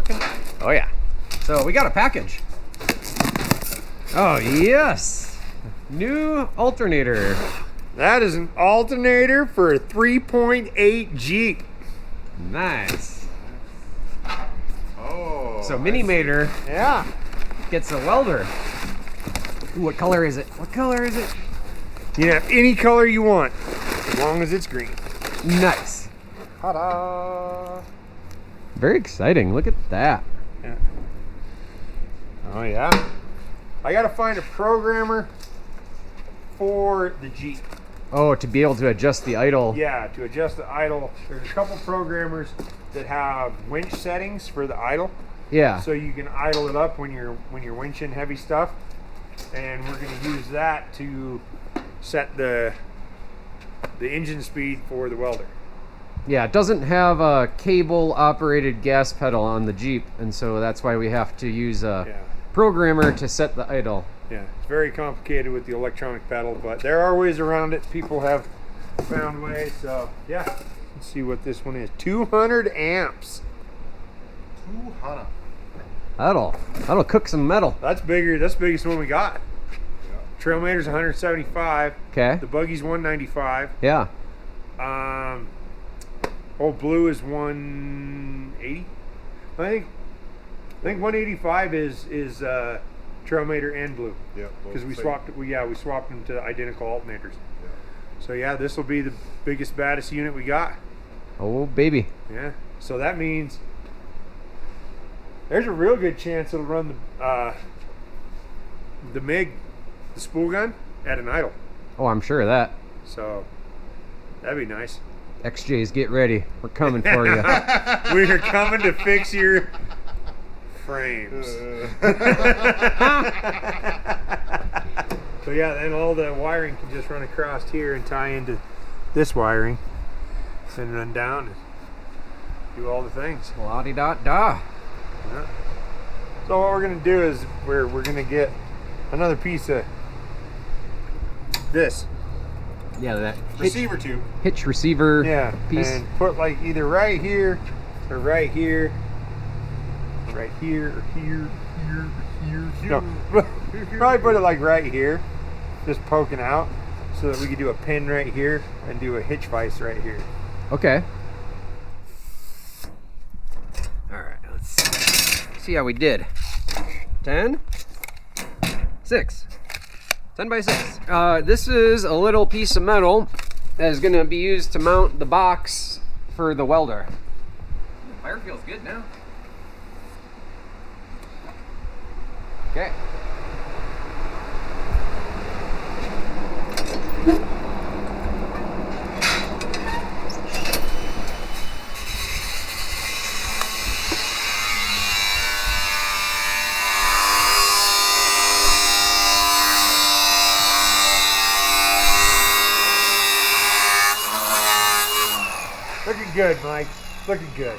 looking? Oh yeah. So we got a package. Oh yes. New alternator. That is an alternator for a 3.8 Jeep. Nice. Oh. So Minimator Yeah. gets a welder. Ooh, what color is it? What color is it? You can have any color you want, as long as it's green. Nice. Ta-da! Very exciting. Look at that. Yeah. Oh yeah. I gotta find a programmer for the Jeep. Oh, to be able to adjust the idle. Yeah, to adjust the idle. There's a couple programmers that have winch settings for the idle. Yeah. So you can idle it up when you're winching heavy stuff. And we're gonna use that to set the engine speed for the welder. Yeah, it doesn't have a cable operated gas pedal on the Jeep, and so that's why we have to use a programmer to set the idle. Yeah, it's very complicated with the electronic pedal, but there are ways around it. People have found ways, so yeah. Let's see what this one is. 200 amps. 200. That'll cook some metal. That's bigger. That's the biggest one we got. Trailmater's 175. Okay. The buggy's 195. Yeah. Old Blue is 180. I think 185 is Trailmater and Blue. Yeah. Because we swapped them to identical alternators. Yeah. So yeah, this will be the biggest, baddest unit we got. Oh baby. Yeah. So that means there's a real good chance it'll run the MIG, the spool gun, at an idle. Oh, I'm sure of that. So that'd be nice. XJs, get ready. We're coming for you. We're coming to fix your frames. So yeah, then all the wiring can just run across here and tie into this wiring, and run down and do all the things. La-di-da-da. Yeah. So what we're gonna do is we're gonna get another piece of this Yeah, that Receiver tube. hitch receiver piece. and put like either right here or right here, right here or here, here, here. No, probably put it like right here, just poking out, so that we could do a pin right here and do a hitch vise right here. Okay. All right, let's see how we did. 10, 6. 10 by 6. This is a little piece of metal that is going to be used to mount the box for the welder. Fire feels good now. Okay. Looking good, Mike. Looking good.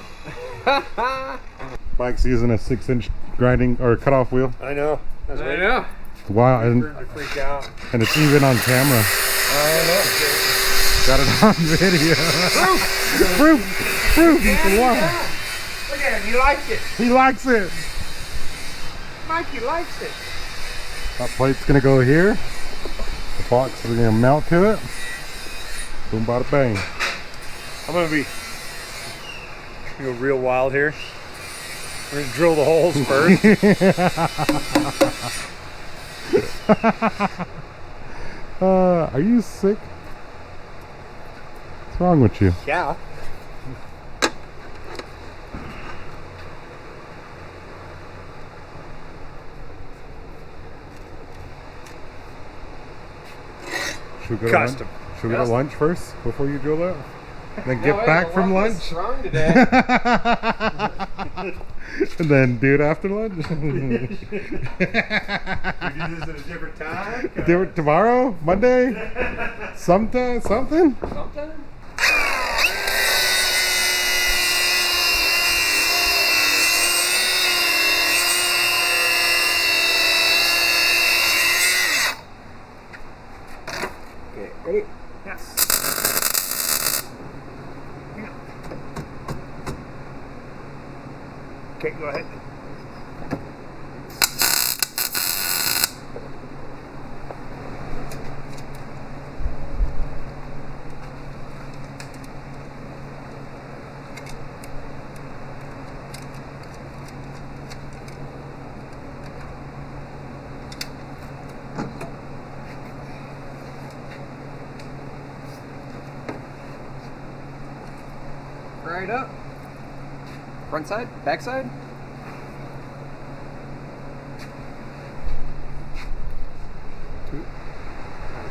Mike's using a 6-inch grinding or cutoff wheel. I know. I was waiting know. Wow, for him to freak out. and it's even on camera. Got it on video. Proof. You can watch. Look at him. He likes it. He likes it. Mikey likes it. That plate's gonna go here. The box is gonna mount to it. Boom, bada bang. I'm gonna be real wild here. We're gonna drill the holes first. Are you sick? What's wrong with you? Yeah. Should we go Custom. To lunch? Should we go to lunch first before you drill that? Then get No, back from lunch? Strong today. And then do it after lunch? We do this at a different time? Do it tomorrow? Monday? Sometime? Something? Sometime? Okay, ready? Yes. Okay, go ahead. Right up. Front side, back side.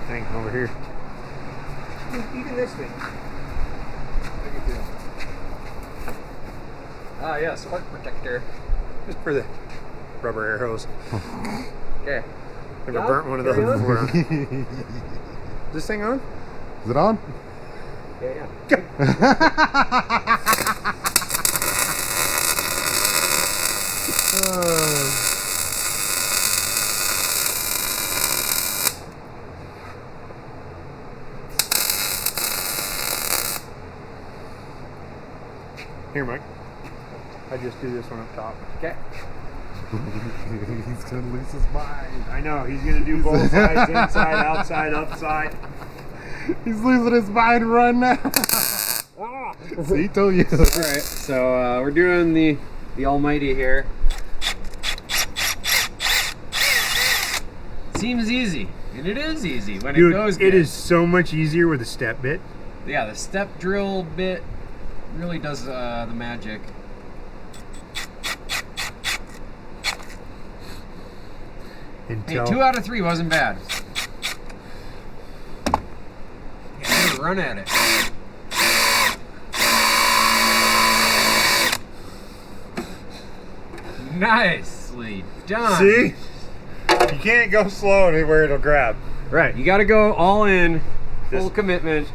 Thing over here. Even this thing. Ah, yeah, spark protector. Just for the rubber air hose. Okay. Never burnt one of those before. Is this thing on? Is it on? Yeah. Here, Mike. I just do this one up top. Okay. He's gonna lose his mind. I know, he's gonna do both sides, inside, outside, upside. He's losing his mind right now. See, told you. Alright, so we're doing the almighty here. Seems easy, and it is easy when Dude, it goes it good. is so much easier with a step bit. Yeah, the step drill bit really does the magic. Hey, 2 out of 3 wasn't bad. Yeah, run at it. Nicely done. See? You can't go slow anywhere it'll grab. Right, you got to go all in, full Just- commitment.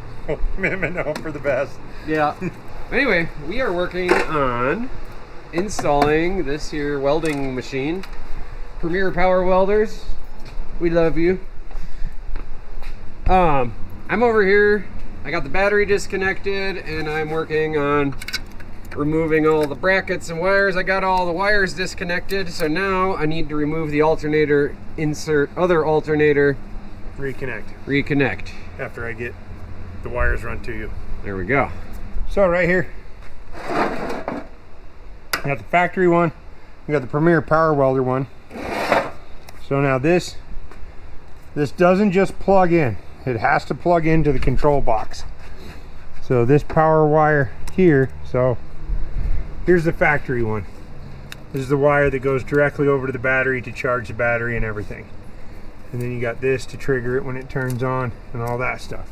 Commitment hope for the best. Yeah. Anyway, we are working on installing this here welding machine. Premier Power Welders, we love you. I'm over here. I got the battery disconnected, and I'm working on removing all the brackets and wires. I got all the wires disconnected, so now I need to remove the alternator, insert other alternator, reconnect. After I get the wires run to you. There we go. So right here, I got the factory one. We got the Premier Power Welder one. So now this doesn't just plug in. It has to plug into the control box. So this power wire here, so here's the factory one. This is the wire that goes directly over to the battery to charge the battery and everything. And then you got this to trigger it when it turns on and all that stuff.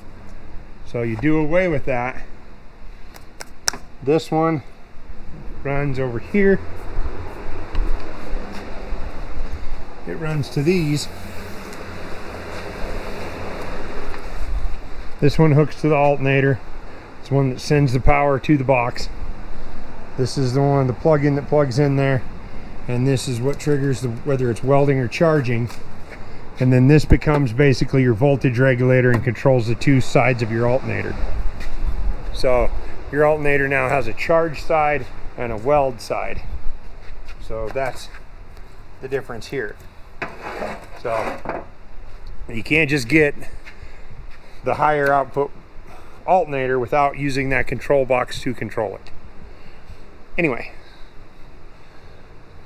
So you do away with that. This one runs over here. It runs to these. This one hooks to the alternator. It's one that sends the power to the box. This is the one, the plug-in that plugs in there. And this is what triggers whether it's welding or charging. And then this becomes basically your voltage regulator and controls the 2 sides of your alternator. So your alternator now has a charge side and a weld side. So that's the difference here. So you can't just get the higher output alternator without using that control box to control it. Anyway,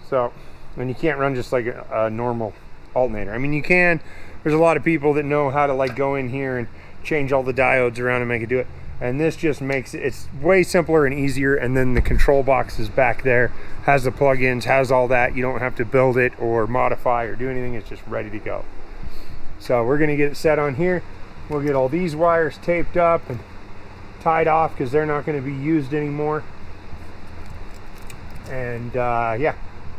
so, and you can't run just like a normal alternator. I mean, you can. There's a lot of people that know how to like go in here and change all the diodes around and make it do it. And this just makes it, it's way simpler and easier. And then the control box is back there, has the plugins, has all that. You don't have to build it or modify or do anything. It's just ready to go. So we're gonna get it set on here. We'll get all these wires taped up and tied off because they're not gonna be used anymore. And yeah,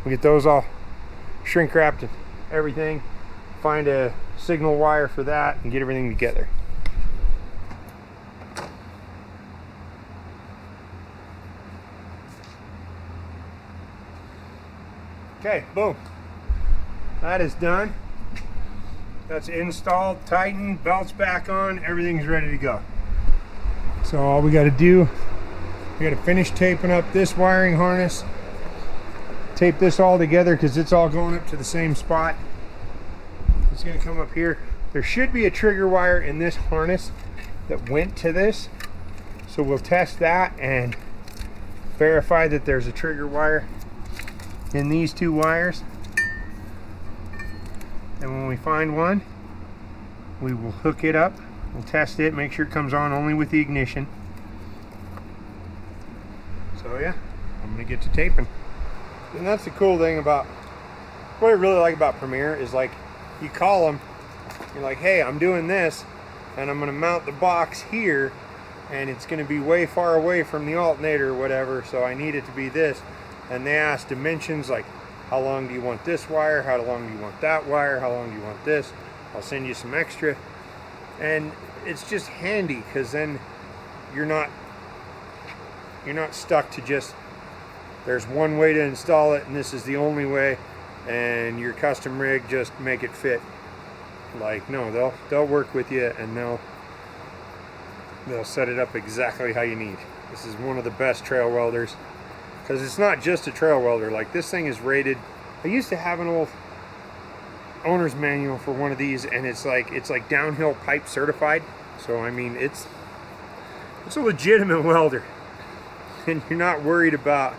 we'll get those all shrink wrapped and everything. Find a signal wire for that and get everything together. Okay, boom. That is done. That's installed, tightened, belts back on, everything's ready to go. So all we got to do, we got to finish taping up this wiring harness tape this all together because it's all going up to the same spot. It's going to come up here. There should be a trigger wire in this harness that went to this. So we'll test that and verify that there's a trigger wire in these two wires. And when we find one, we will hook it up. We'll test it, make sure it comes on only with the ignition. So yeah, I'm going to get to taping. And that's the cool thing about, what I really like about Premier is like, you call them, you're like, hey, I'm doing this, and I'm going to mount the box here, and it's going to be way far away from the alternator or whatever, so I need it to be this. And they ask dimensions like, how long do you want this wire? How long do you want that wire? How long do you want this? I'll send you some extra. And it's just handy because then you're not stuck to just, there's one way to install it and this is the only way, and your custom rig just make it fit. Like, no, they'll work with you and they'll set it up exactly how you need. This is one of the best trail welders because it's not just a trail welder. Like, this thing is rated. I used to have an old owner's manual for one of these, and it's like downhill pipe certified. So I mean, it's a legitimate welder, and you're not worried about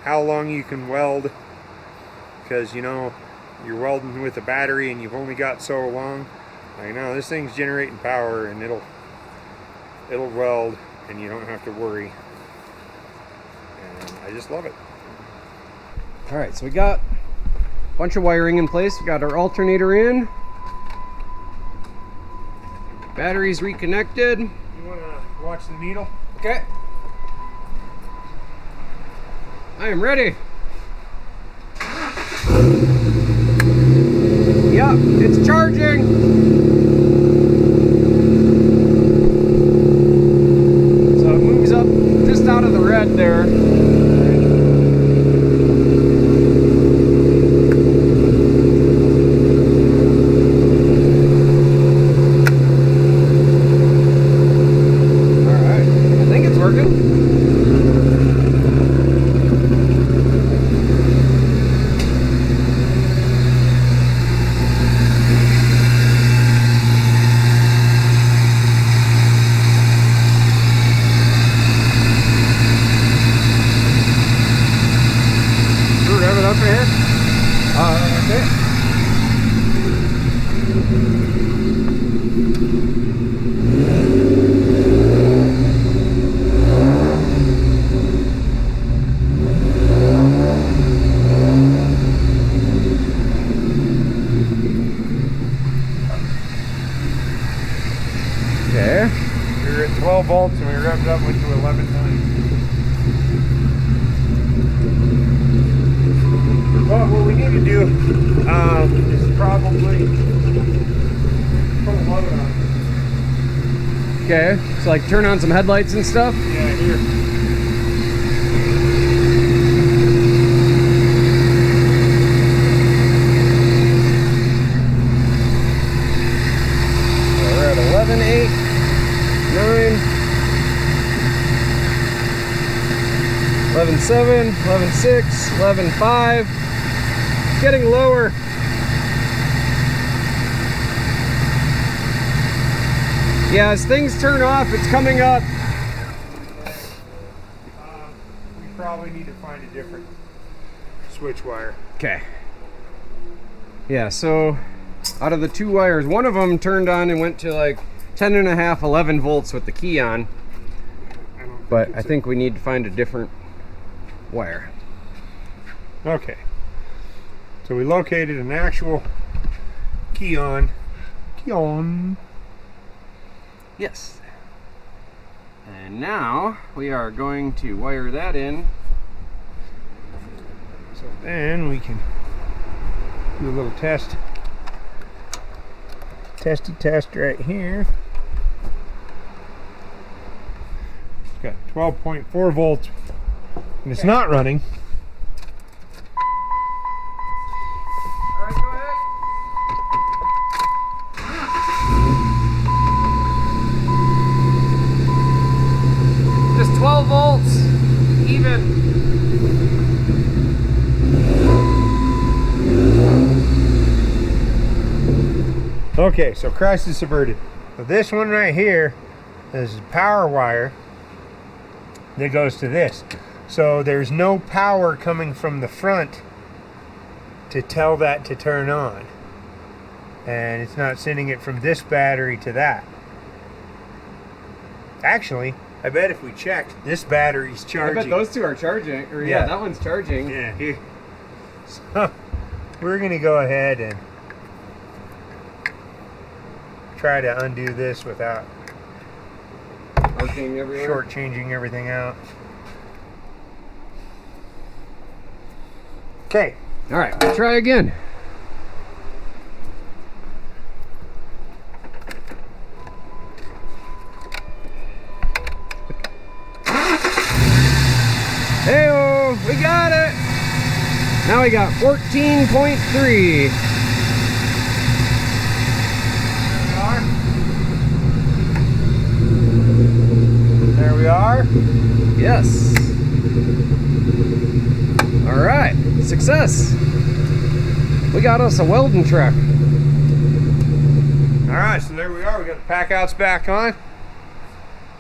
how long you can weld because, you know, you're welding with a battery and you've only got so long. I know this thing's generating power and it'll weld and you don't have to worry. And I just love it. All right, so we got a bunch of wiring in place. We got our alternator in. Batteries reconnected. You want to watch the needle? Okay. I am ready. Yep, it's charging. So it moves up just out of the red there. All right, I think it's working. Okay. We were at 12 volts and we revved up went to 11.9. Well, what we need to do is probably put a load on. Okay, so like turn on some headlights and stuff. Yeah, here. We're at 11, 8, 9, 11, 7, 11, 6, 11, 5. It's getting lower. Yeah, as things turn off, it's coming up. We probably need to find a different switch wire. Okay. Yeah, so out of the two wires, one of them turned on and went to like 10.5, 11 volts with the key on. But I think we need to find a different wire. Okay. So we located an actual key on. Yes. And now we are going to wire that in. So then we can do a little test. Test right here. It's got 12.4 volts and it's not running. All right, go ahead. Just 12 volts, even. Okay, so crisis averted. So this one right here is power wire that goes to this. So there's no power coming from the front to tell that to turn on. And it's not sending it from this battery to that. Actually, I bet if we checked, this battery's charging. I bet those two are charging. Or yeah, that one's charging. Yeah, here. So we're gonna go ahead and try to undo this without shortchanging everything out. Okay. All right, we'll try again. Hey-oh, we got it. Now we got 14.3. There we are. Yes. All right, success. We got us a welding truck. All right, so there we are. We got the pack outs back on.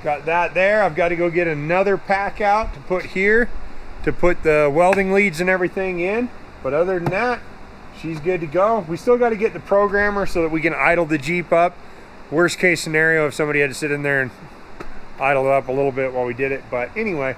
Got that there. I've got to go get another pack out to put here to put the welding leads and everything in. But other than that, she's good to go. We still got to get the programmer so that we can idle the Jeep up. Worst case scenario if somebody had to sit in there and idle it up a little bit while we did it. But anyway,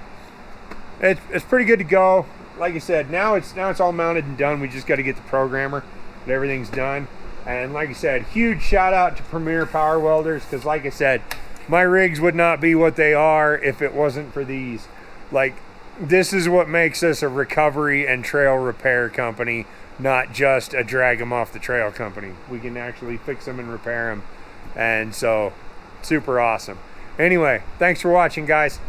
it's pretty good to go. Like I said, now it's all mounted and done. We just got to get the programmer, but everything's done. And like I said, huge shout out to Premier Power Welders, because like I said, my rigs would not be what they are if it wasn't for these. Like, this is what makes us a recovery and trail repair company, not just a drag them off the trail company. We can actually fix them and repair them. And so, super awesome. Anyway, thanks for watching, guys.